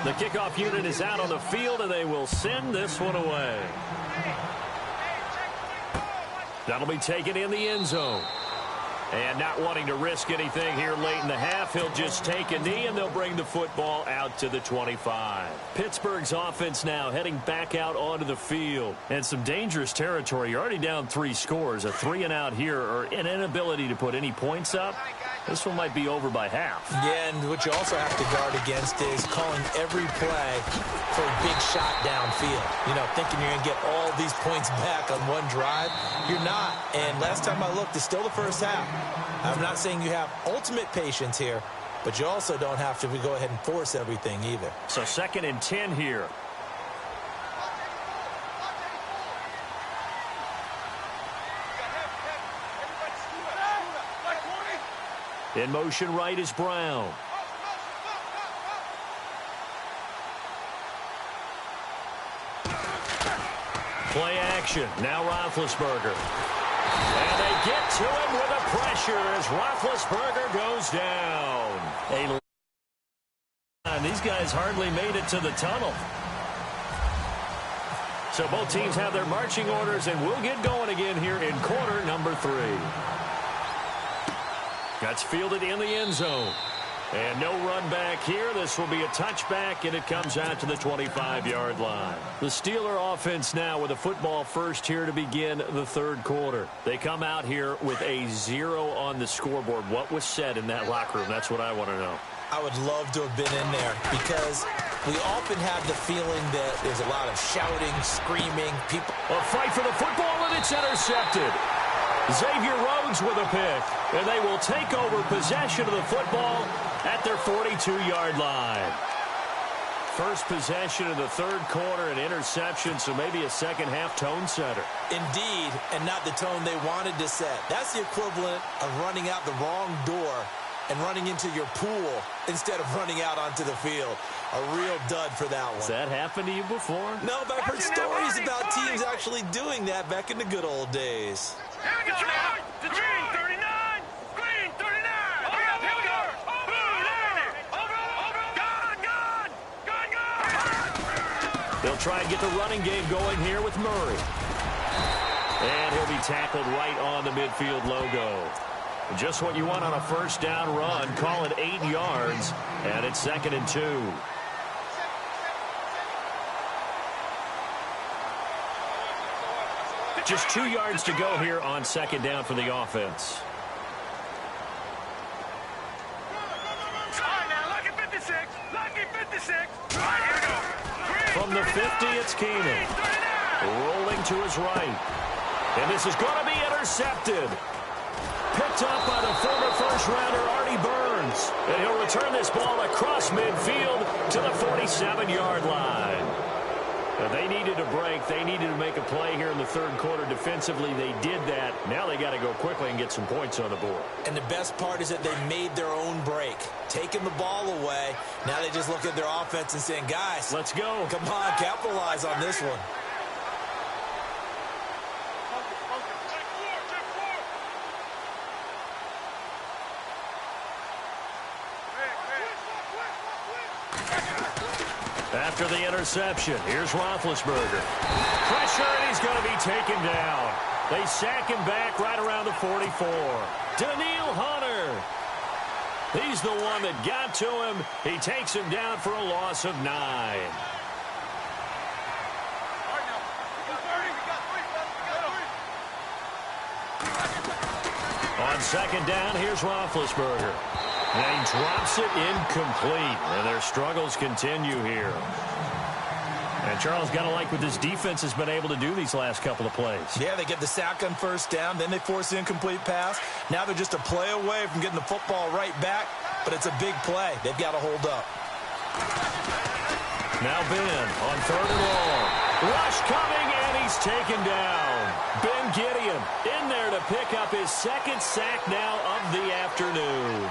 The kickoff unit is out on the field, and they will send this one away. That'll be taken in the end zone. And not wanting to risk anything here late in the half, he'll just take a knee, and they'll bring the football out to the 25. Pittsburgh's offense now heading back out onto the field. And some dangerous territory. You're already down 3 scores. A 3-and-out here, or an inability to put any points up. This one might be over by half. Yeah, and what you also have to guard against is calling every play for a big shot downfield. You know, thinking you're going to get all these points back on one drive. You're not. And last time I looked, it's still the first half. I'm not saying you have ultimate patience here, but you also don't have to go ahead and force everything either. So 2nd and 10 here. In motion right is Brown. Play action. Now Roethlisberger. And they get to him with a pressure as Roethlisberger goes down. And these guys hardly made it to the tunnel. So both teams have their marching orders, and we'll get going again here in quarter number 3. That's fielded in the end zone. And no run back here. This will be a touchback, and it comes out to the 25-yard line. The Steeler offense now with a football first here to begin the 3rd quarter. They come out here with a 0 on the scoreboard. What was said in that locker room? That's what I want to know. I would love to have been in there because we often have the feeling that there's a lot of shouting, screaming, people. A fight for the football, and it's intercepted. Xavier Rhodes with a pick, and they will take over possession of the football at their 42-yard line. First possession of the 3rd quarter, an interception, so maybe a second-half tone setter. Indeed, and not the tone they wanted to set. That's the equivalent of running out the wrong door and running into your pool instead of running out onto the field. A real dud for that one. Has that happened to you before? No, but I've heard stories about teams actually doing that back in the good old days. Here we go now. The green 39. Green 39. Here we go. Gone. They'll try and get the running game going here with Murray. And he'll be tackled right on the midfield logo. Just what you want on a first down run. Call it 8 yards, and it's 2nd and 2. Just 2 yards to go here on 2nd down for the offense. All right, now, lucky 56. Lucky 56. All right, here we go. From the 50, it's Keenan. Rolling to his right. And this is going to be intercepted. Picked up by the former first-rounder Artie Burns. And he'll return this ball across midfield to the 47-yard line. Now, they needed a break. They needed to make a play here in the 3rd quarter. Defensively, they did that. Now they got to go quickly and get some points on the board. And the best part is that they made their own break. Taking the ball away. Now they just look at their offense and saying, guys, let's go. Come on, capitalize on this one. After the interception, here's Roethlisberger. Pressure, and he's going to be taken down. They sack him back right around the 44. Daniil Hunter. He's the one that got to him. He takes him down for a loss of 9. On 2nd down, here's Roethlisberger. And he drops it incomplete. And their struggles continue here. And Charles, got to like what this defense has been able to do these last couple of plays. Yeah, they get the sack on first down. Then they force the incomplete pass. Now they're just a play away from getting the football right back. But it's a big play. They've got to hold up. Now Ben on 3rd and long. Rush coming, and he's taken down. Ben Gideon in there to pick up his 2nd sack now of the afternoon.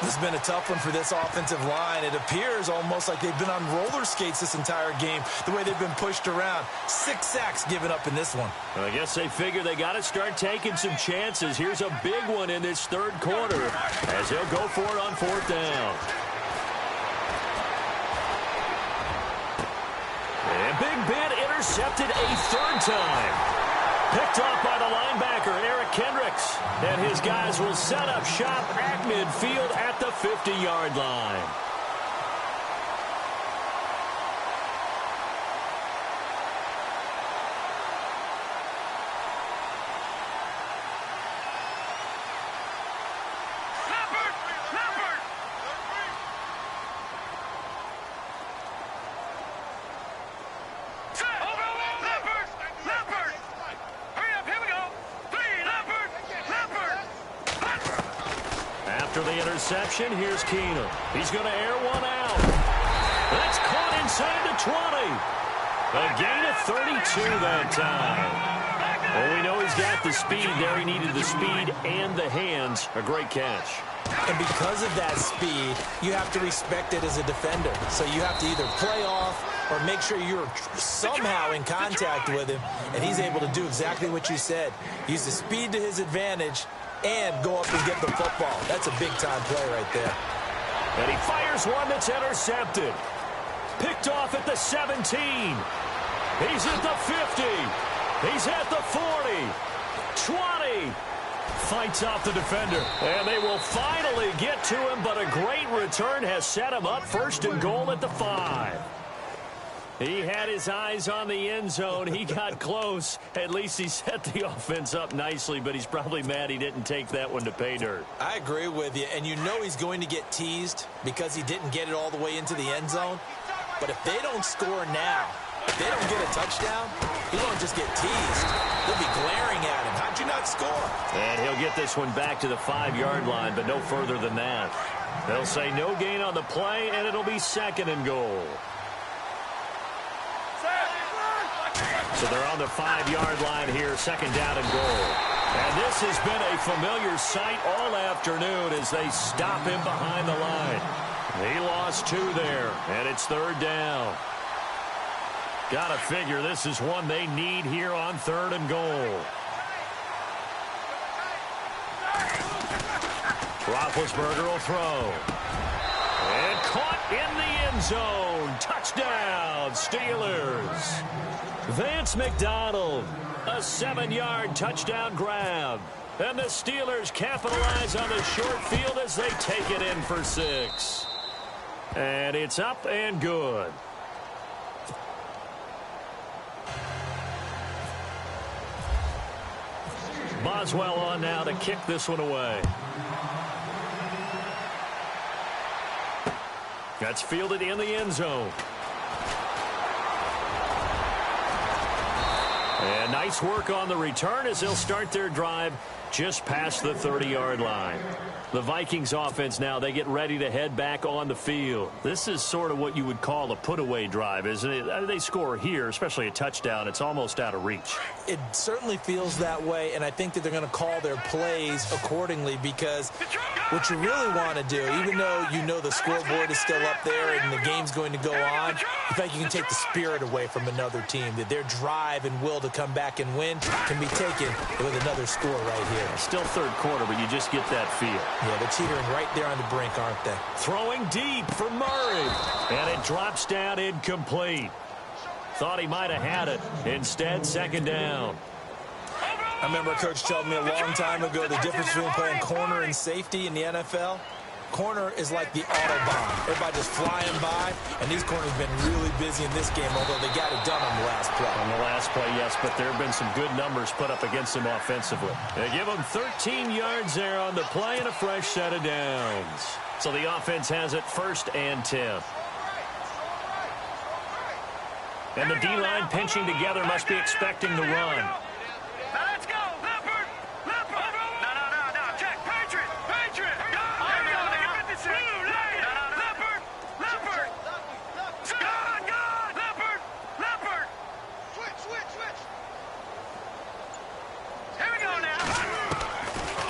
This has been a tough one for this offensive line. It appears almost like they've been on roller skates this entire game, the way they've been pushed around. 6 sacks given up in this one. Well, I guess they figure they got to start taking some chances. Here's a big one in this 3rd quarter as he'll go for it on 4th down. Big Ben intercepted a third time. Picked off by the linebacker, Eric Kendricks. And his guys will set up shop at midfield at the 50-yard line. After the interception, here's Keenum. He's going to air one out. That's caught inside the 20. A gain of 32 that time. Well, we know he's got the speed there. He needed the speed and the hands. A great catch. And because of that speed, you have to respect it as a defender. So you have to either play off or make sure you're somehow in contact with him, and he's able to do exactly what you said. Use the speed to his advantage and go up and get the football. That's a big-time play right there. And he fires one that's intercepted. Picked off at the 17. He's at the 50. He's at the 40. 20. Fights off the defender. And they will finally get to him, but a great return has set him up first and goal at the 5. He had his eyes on the end zone. He got close. At least he set the offense up nicely, but he's probably mad he didn't take that one to pay dirt. I agree with you, and you know he's going to get teased because he didn't get it all the way into the end zone. But if they don't score now, if they don't get a touchdown, he won't just get teased. They'll be glaring at him. How'd you not score? And he'll get this one back to the 5-yard line, but no further than that. They'll say no gain on the play, and it'll be second and goal. So they're on the 5-yard line here, second down and goal. And this has been a familiar sight all afternoon as they stop him behind the line. He lost 2 there, and it's third down. Gotta figure this is one they need here on third and goal. Roethlisberger will throw. And caught in the end zone. Touchdown, Steelers. Vance McDonald, a 7-yard touchdown grab. And the Steelers capitalize on the short field as they take it in for 6. And it's up and good. Boswell on now to kick this one away. That's fielded in the end zone. And nice work on the return as they'll start their drive just past the 30-yard line. The Vikings offense now, they get ready to head back on the field. This is sort of what you would call a put-away drive, isn't it? They score here, especially a touchdown. It's almost out of reach. It certainly feels that way, and I think that they're going to call their plays accordingly because what you really want to do, even though you know the scoreboard is still up there and the game's going to go on, in fact, you can take the spirit away from another team, that their drive and will to come back and win can be taken with another score right here. Still third quarter, but you just get that feel. Yeah, they're teetering right there on the brink, aren't they? Throwing deep for Murray. And it drops down incomplete. Thought he might have had it. Instead, second down. I remember a coach told me a long time ago the difference between playing corner and safety in the NFL. Corner is like the Autobahn. Everybody just flying by, and these corners have been really busy in this game, although they got it done on the last play. On the last play, yes, but there have been some good numbers put up against them offensively. They give them 13 yards there on the play and a fresh set of downs. So the offense has it first and 10. And the D-line pinching together must be expecting the run.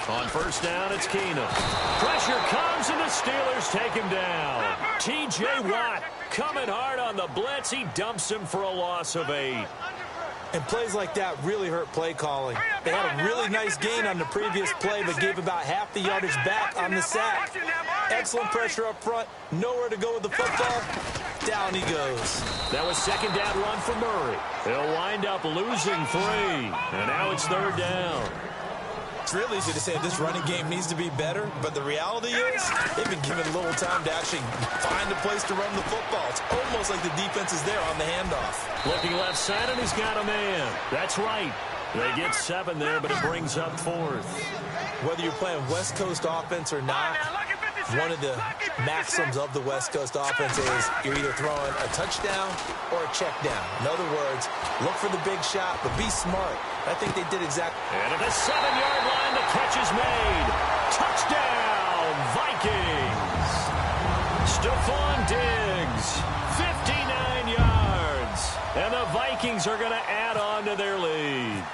On first down, it's Keenum. Pressure comes, and the Steelers take him down. T.J. Watt coming hard on the blitz. He dumps him for a loss of 8. And plays like that really hurt play calling. They had a really nice gain on the previous play, but gave about half the yardage back on the sack. Excellent pressure up front. Nowhere to go with the football. Down he goes. That was second down run for Murray. They'll wind up losing 3. And now it's third down. It's real easy to say this running game needs to be better, but the reality is they've been given a little time to actually find a place to run the football. It's almost like the defense is there on the handoff. Looking left side, and he's got a man. That's right. They get 7 there, but it brings up 4th. Whether you're playing West Coast offense or not, one of the maxims of the West Coast offense is you're either throwing a touchdown or a check down. In other words, look for the big shot, but be smart. I think they did exactly. And at the 7-yard line, the catch is made. Touchdown, Vikings. Stephon Diggs, 59 yards. And the Vikings are going to add on to their lead.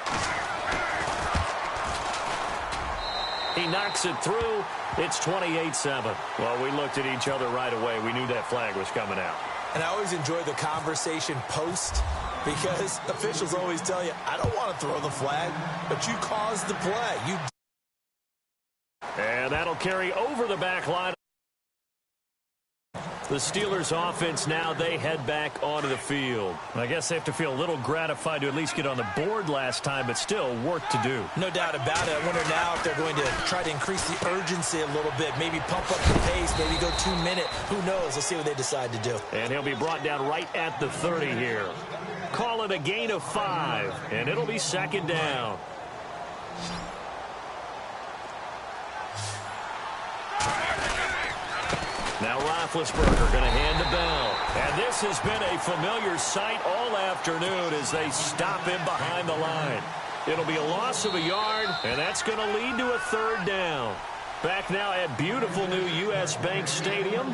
He knocks it through. It's 28-7. Well, we looked at each other right away. We knew that flag was coming out. And I always enjoy the conversation post because officials always tell you, I don't want to throw the flag, but you caused the play. And that'll carry over the back line. The Steelers offense now, they head back onto the field. I guess they have to feel a little gratified to at least get on the board last time, but still work to do. No doubt about it. I wonder now if they're going to try to increase the urgency a little bit, maybe pump up the pace, maybe go 2-minute. Who knows? Let's see what they decide to do. And he'll be brought down right at the 30 here. Call it a gain of 5, and it'll be second down. Now Roethlisberger going to hand to Bell. And this has been a familiar sight all afternoon as they stop him behind the line. It'll be a loss of a yard, and that's going to lead to a third down. Back now at beautiful new U.S. Bank Stadium.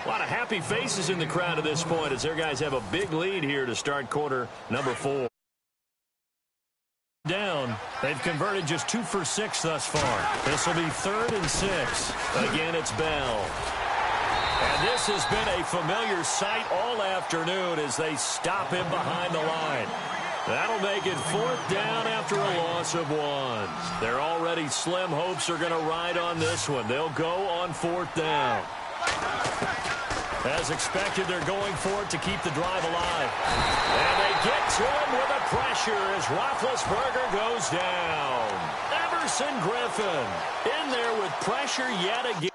A lot of happy faces in the crowd at this point as their guys have a big lead here to start quarter number 4. Down. They've converted just 2 for 6 thus far. This will be 3rd and 6. Again, it's Bell. And this has been a familiar sight all afternoon as they stop him behind the line. That'll make it 4th down after a loss of 1. Their already slim hopes are going to ride on this one. They'll go on 4th down. As expected, they're going for it to keep the drive alive. And they get to him with a pressure as Roethlisberger goes down. Everson Griffin in there with pressure yet again.